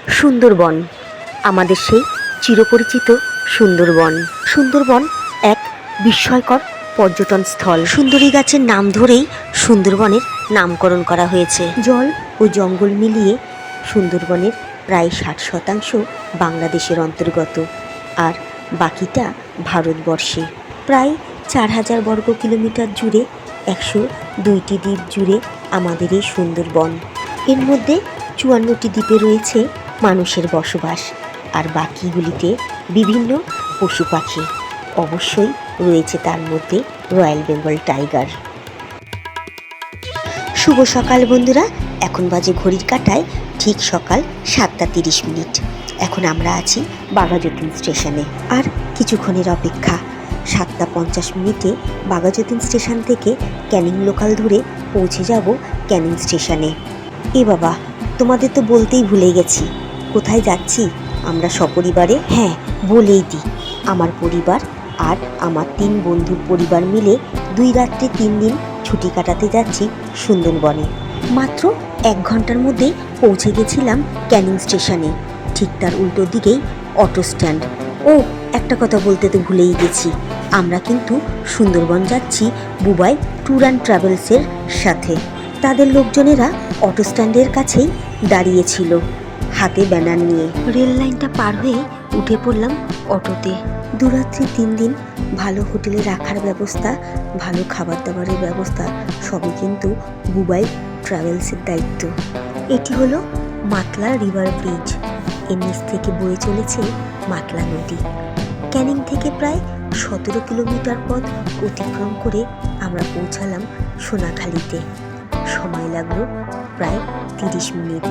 সুন্দরবন, আমাদের সেই চিরপরিচিত সুন্দরবন। সুন্দরবন এক বিস্ময়কর পর্যটন স্থল। সুন্দরী গাছের নাম ধরেই সুন্দরবনের নামকরণ করা হয়েছে। জল ও জঙ্গল মিলিয়ে সুন্দরবনের প্রায় 60% বাংলাদেশের অন্তর্গত, আর বাকিটা ভারতবর্ষে। প্রায় 4000 বর্গ কিলোমিটার জুড়ে 102টি দ্বীপ জুড়ে আমাদের এই সুন্দরবন। এর মধ্যে 54টি দ্বীপে রয়েছে মানুষের বসবাস, আর বাকিগুলিতে বিভিন্ন পশু পাখি। অবশ্যই রয়েছে তার মধ্যে রয়্যাল বেঙ্গল টাইগার। শুভ সকাল বন্ধুরা, এখন বাজে ঘড়ির কাঁটায় ঠিক সকাল 7:30। এখন আমরা আছি বাঘাযতীন স্টেশনে। আর কিছুক্ষণের অপেক্ষা। 7:50 বাঘাযতীন স্টেশন থেকে ক্যানিং লোকাল ধরে পৌঁছে যাব ক্যানিং স্টেশনে। এ বাবা, তোমাদের তো বলতেই ভুলে গেছি, কোথায় যাচ্ছি আমরা সপরিবারে। হ্যাঁ, বলেই দিই, আমার পরিবার আর আমার 3 বন্ধুর পরিবার মিলে 2 রাত্রে 3 দিন ছুটি কাটাতে যাচ্ছি সুন্দরবনে। মাত্র 1 ঘন্টার মধ্যেই পৌঁছে গেছিলাম ক্যানিং স্টেশনে। ঠিক তার উল্টো দিকেই অটো স্ট্যান্ড। ও, একটা কথা বলতে তো ভুলেই গেছি, আমরা কিন্তু সুন্দরবন যাচ্ছি বুবাই ট্যুর অ্যান্ড ট্রাভেলসের সাথে। তাদের লোকজনেরা অটো স্ট্যান্ডের কাছেই দাঁড়িয়েছিল হাতে ব্যানার নিয়ে। রেল লাইনটা পার হয়ে উঠে পড়লাম অটোতে। 2 রাত্রি 3 দিন ভালো হোটেলে রাখার ব্যবস্থা, ভালো খাবার দাবারের ব্যবস্থা সবই কিন্তু বুবাই ট্রাভেলসের দায়িত্ব। এটি হলো মাতলা রিভার ব্রিজ। এর নিচ থেকে বয়ে চলেছে মাতলা নদী। ক্যানিং থেকে প্রায় 17 কিলোমিটার পথ অতিক্রম করে আমরা পৌঁছালাম সোনাখালীতে। সময় লাগলো প্রায় 30 মিনিট।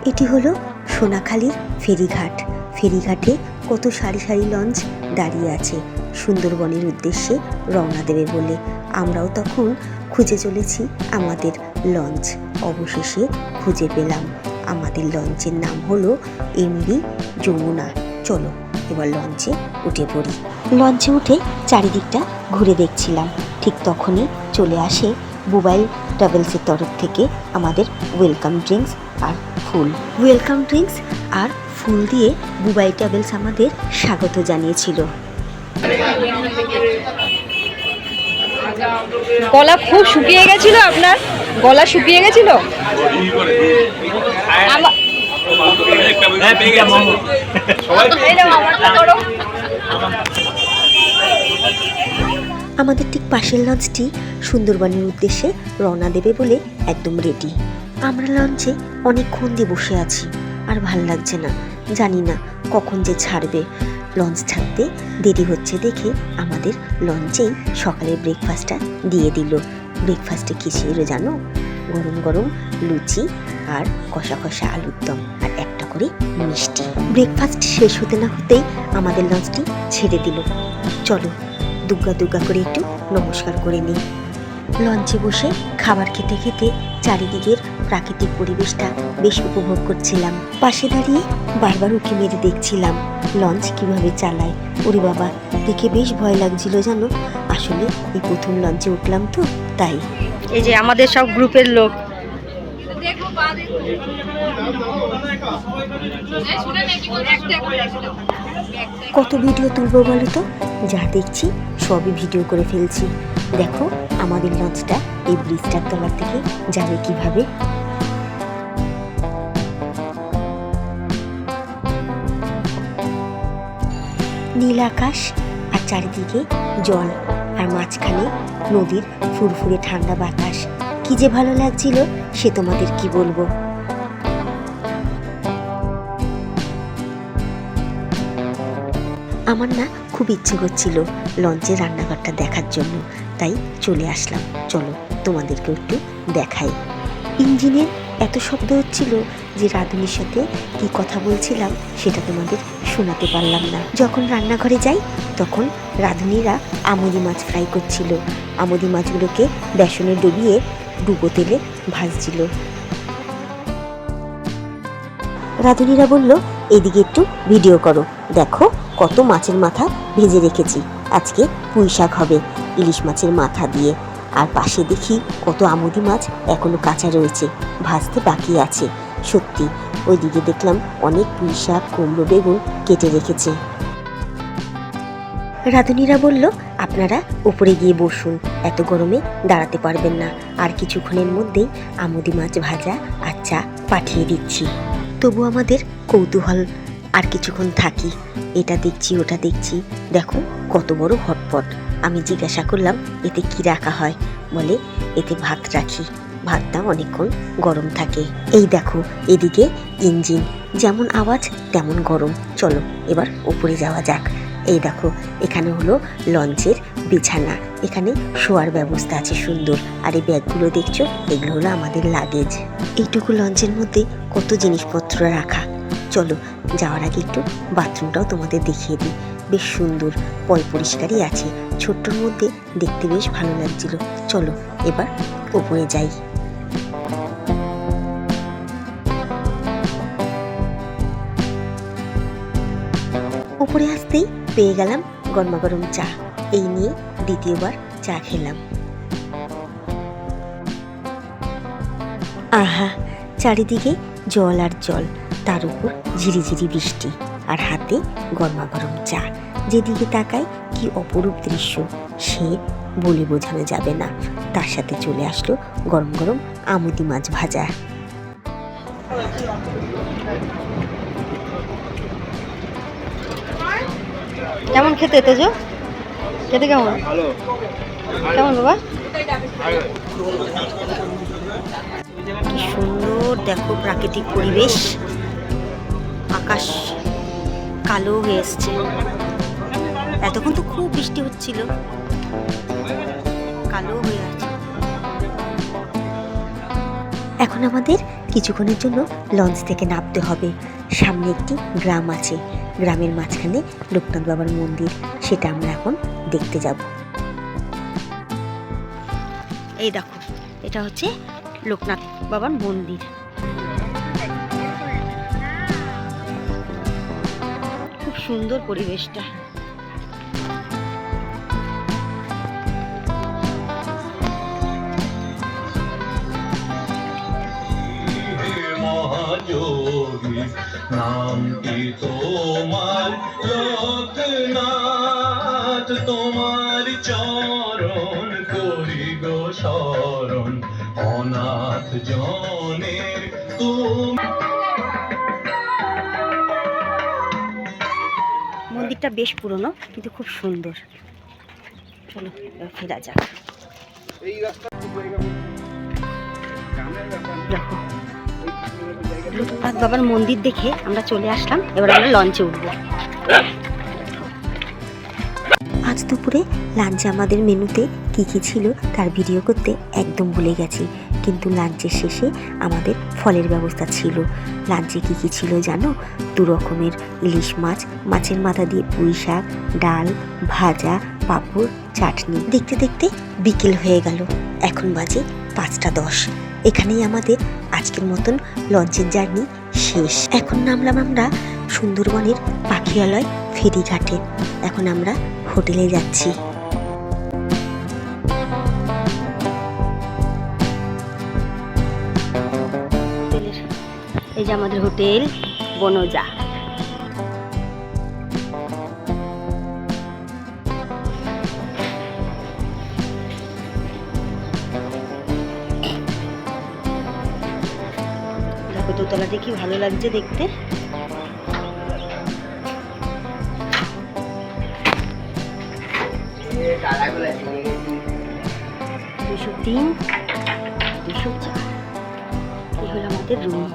এটি হলো সোনাখালীর ফেরিঘাট। ফেরিঘাটে কত সারি সারি লঞ্চ দাঁড়িয়ে আছে সুন্দরবনের উদ্দেশ্যে রওনা দেবে বলে। আমরাও তখন খুঁজে চলেছি আমাদের লঞ্চ। অবশেষে খুঁজে পেলাম। আমাদের লঞ্চের নাম হলো MV যমুনা। চলো এবার লঞ্চে উঠে পড়ি। লঞ্চে উঠে চারিদিকটা ঘুরে দেখছিলাম। ঠিক তখনই চলে আসে বুবাই ট্রাভেলসের তরফ থেকে আমাদের ওয়েলকাম ড্রিঙ্কস আর ফুল। ওয়েলকাম ড্রিঙ্কস আর ফুল দিয়ে বুবাই ট্রাভেলস আমাদের স্বাগত জানিয়েছিল। গলা খুব শুকিয়ে গেছিল আপনার? গলা শুকিয়ে গেছিল? আমাদের ঠিক পাশের লঞ্চটি সুন্দরবনের উদ্দেশ্যে রওনা দেবে বলে একদম রেডি। আমরা লঞ্চে অনেকক্ষণ দিয়ে বসে আছি, আর ভাল লাগছে না। জানি না কখন যে ছাড়বে। লঞ্চ ছাড়তে দেরি হচ্ছে দেখে আমাদের লঞ্চেই সকালের ব্রেকফাস্টটা দিয়ে দিল। ব্রেকফাস্টে কী ছিল জানো? গরম গরম লুচি আর কষা কষা আলুর দম আর একটা করে মিষ্টি। ব্রেকফাস্ট শেষ হতে না হতেই আমাদের লঞ্চটি ছেড়ে দিল। চলো দুগ্গা দুগ্গা করে একটু নমস্কার করে নিই। লঞ্চে বসে খাবার খেতে খেতে চারিদিকের প্রাকৃতিক পরিবেশটা বেশ উপভোগ করছিলাম। পাশে দাঁড়িয়ে বারবার উঁকি মেরে দেখছিলাম লঞ্চ কিভাবে চালায়। ওরে বাবা, দেখে বেশ ভয় লাগছিল জানো। আসলে এই প্রথম লঞ্চে উঠলাম তো, তাই। এই যে আমাদের সব গ্রুপের লোক। কত ভিডিও তুলবো বলো তো? যা দেখছি সবই ভিডিও করে ফেলছি। দেখো আমাদের লঞ্চটা এই ব্রিজটার তলা থেকে যাবে কিভাবে। নীল আকাশ আর চারিদিকে জল, আর মাঝখানে নদীর ফুরফুরে ঠান্ডা বাতাস। কি যে ভালো লাগছিল সে তোমাদের কি বলবো। আমার না খুব ইচ্ছে করছিল লঞ্চের রান্নাঘরটা দেখার জন্য, তাই চলে আসলাম। চলো তোমাদেরকে একটু দেখাই। ইঞ্জিনের এত শব্দ হচ্ছিল যে রাঁধুনির সাথে কি কথা বলছিলাম সেটা তোমাদের শোনাতে পারলাম না। যখন রান্নাঘরে যাই তখন রাঁধুনিরা আমুদি মাছ ফ্রাই করছিল। আমুদি মাছগুলোকে বেসনে ডুবিয়ে ডুবো তেলে ভাজছিল। রাঁধুনিরা বলল, এদিকে একটু ভিডিও করো, দেখো কত মাছের মাথা ভেজে রেখেছি। আজকে পুঁই শাক হবে ইলিশ মাছের মাথা দিয়ে। আর পাশে দেখি কত আমুদি মাছ এখনো কাঁচা রয়েছে, ভাজতে বাকি আছে। সত্যি ওইদিকে দেখলাম অনেক পুঁই শাক, কুমড়ো, বেগুন কেটে রেখেছে। রাঁধুনিরা বলল, আপনারা উপরে গিয়ে বসুন, এত গরমে দাঁড়াতে পারবেন না। আর কিছুক্ষণের মধ্যেই আমুদি মাছ ভাজা আর চা পাঠিয়ে দিচ্ছি। তবু আমাদের কৌতূহল, আর কিছুক্ষণ থাকি, এটা দেখছি ওটা দেখছি। দেখো কত বড় হটপট। আমি জিজ্ঞাসা করলাম, এতে কি রাখা হয়? বলে, এতে ভাত রাখি, ভাতটা অনেকক্ষণ গরম থাকে। এই দেখো এদিকে ইঞ্জিন, যেমন আওয়াজ তেমন গরম। চলো এবার উপরে যাওয়া যাক। এই দেখো এখানে হলো লঞ্চের বিছানা, এখানে শোয়ার ব্যবস্থা আছে সুন্দর। আর এই ব্যাগগুলো দেখছো, এগুলো হলো আমাদের লাগেজ। এইটুকু লঞ্চের মধ্যে কত জিনিসপত্র রাখা। চলো যাওয়ার আগে একটু বাথরুমটাও তোমাদের দেখিয়ে দিই। বেশ সুন্দর, পরিষ্কারই আছে, ছোট্টর মধ্যে দেখতে বেশ ভালো লাগছিল। চলো এবার উপরে যাই। উপরে আসতেই পেয়ে গেলাম গরমাগরম চা। এই নিয়ে দ্বিতীয়বার চা খেলাম। আহা, চারিদিকে জল আর জল, তার উপর ঝিরিঝিরি বৃষ্টি, আর হাতে গরমাগরম চা। যেদিকে তাকায় কি অপরূপ দৃশ্য, সে বলে বোঝানো যাবে না। তার সাথে চলে আসলো গরম গরম আমুদি মাছ ভাজা। কেমন খেতে তেজো? খেতে কেমন? কেমন বাবা? কি সুন্দর দেখো প্রাকৃতিক পরিবেশ। আকাশ কালো হয়ে এসছে, এতক্ষণ তো খুব বৃষ্টি হচ্ছিল, কালো হয়ে আছে। এখন আমাদের কিছুক্ষণের জন্য লঞ্চ থেকে নামতে হবে। সামনে একটি গ্রাম আছে, গ্রামের মাঝখানে লোকনাথ বাবার মন্দির, সেটা আমরা এখন দেখতে যাব। এই দেখো এটা হচ্ছে লোকনাথ বাবার মন্দির। খুব সুন্দর পরিবেশটা। নামটি তোমার লোকনাথ, তোমার চরণ করি গো শরণ, অনাথ জনের তুমি। মন্দিরটা বেশ পুরনো কিন্তু খুব সুন্দর। চলো এবার ফেরা যাক। দেখো লোকনাথ বাবার মন্দির দেখে আমরা চলে আসলাম, এবার আমরা লঞ্চে উঠব। আজ দুপুরে লাঞ্চে আমাদের মেনুতে কি কি ছিল তার ভিডিও করতে একদম ভুলে গেছি, কিন্তু লাঞ্চের শেষে আমাদের ফলের ব্যবস্থা ছিল। লাঞ্চে কি কি ছিল জানো? 2 রকমের ইলিশ মাছ, মাছের মাথা দিয়ে পুঁই শাক, ডাল, ভাজা, পাঁপড়, চাটনি। দেখতে দেখতে বিকেল হয়ে গেল, এখন বাজে 5টা 10। এখানেই আমাদের আজকের মতন লঞ্চের জার্নি শেষ। এখন নামলাম আমরা সুন্দরবনের পাখিরালয় ফেরিঘাটে। এখন আমরা হোটেলে যাচ্ছি। এই যে আমাদের হোটেল বনজা। দেখো দোতলাতে কি ভালো লাগছে দেখতে। 203, 204 এই হলো আমাদের রুম।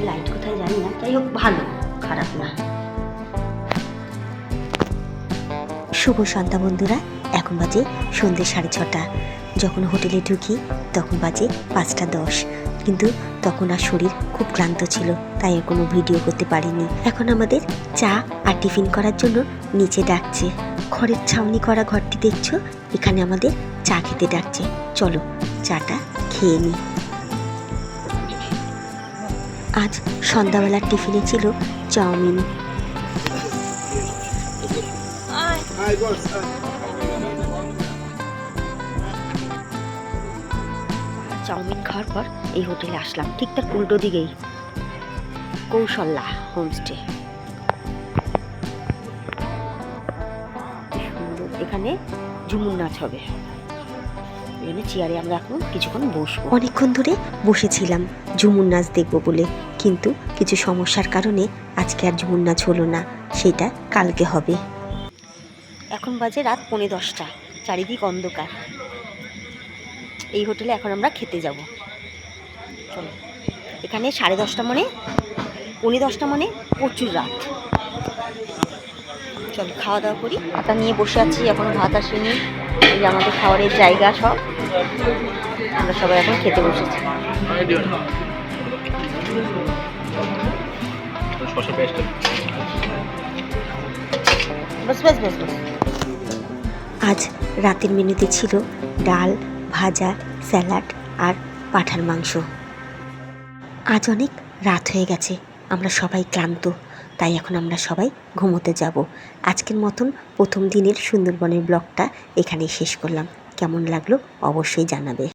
লাইট কোথায় জানি না, যাই হোক ভালো, খারাপ না। শুভ সন্ধ্যা বন্ধুরা, এখন বাজে সন্ধ্যে 6:30। যখন হোটেলে ঢুকি তখন বাজে 5টা 10। কিন্তু তখন আর শরীর খুব ক্লান্ত ছিল, তাই আর কোনো ভিডিও করতে পারিনি। এখন আমাদের চা আর টিফিন করার জন্য নিচে ডাকছে। খড়ের ছাউনি করা ঘরটি দেখছো, এখানে আমাদের চা খেতে ডাকছে। চলো চাটা খেয়ে নিই। আজ সন্ধ্যাবেলার টিফিনে ছিল চাউমিন। চাউমিন খাওয়ার পর এই হোটেলে আসলাম, ঠিক তার উল্টো দিকেই কৌশল্যা হোমস্টে। এখানে ঝুমুর নাচ হবে, এখানে চেয়ারে আমরা এখন কিছুক্ষণ বসবো। অনেকক্ষণ ধরে বসেছিলাম ঝুমুর নাচ দেখবো বলে, কিন্তু কিছু সমস্যার কারণে আজকে আর ঝুমুর নাচ হলো না, সেটা কালকে হবে। এখন বাজে রাত 10:45, চারিদিক অন্ধকার। এই হোটেলে এখন আমরা খেতে যাব। চলো, এখানে 10:30 মানে 10:45 মানে প্রচুর রাত। চলো খাওয়া দাওয়া করি। ভাতা নিয়ে বসে আছি, এখনো ভাত আসেনি। এই যে আমাদের খাবারের জায়গা সব, আমরা সবাই এখন খেতে বসেছি। আজ রাতের মেনুতে ছিল ডাল, ভাজা, স্যালাড আর পাঁঠার মাংস। আজ অনেক রাত হয়ে গেছে, আমরা সবাই ক্লান্ত, তাই এখন আমরা সবাই ঘুমোতে যাব। আজকের মতন প্রথম দিনের সুন্দরবনের ব্লগটা এখানেই শেষ করলাম। কেমন লাগলো অবশ্যই জানাবে।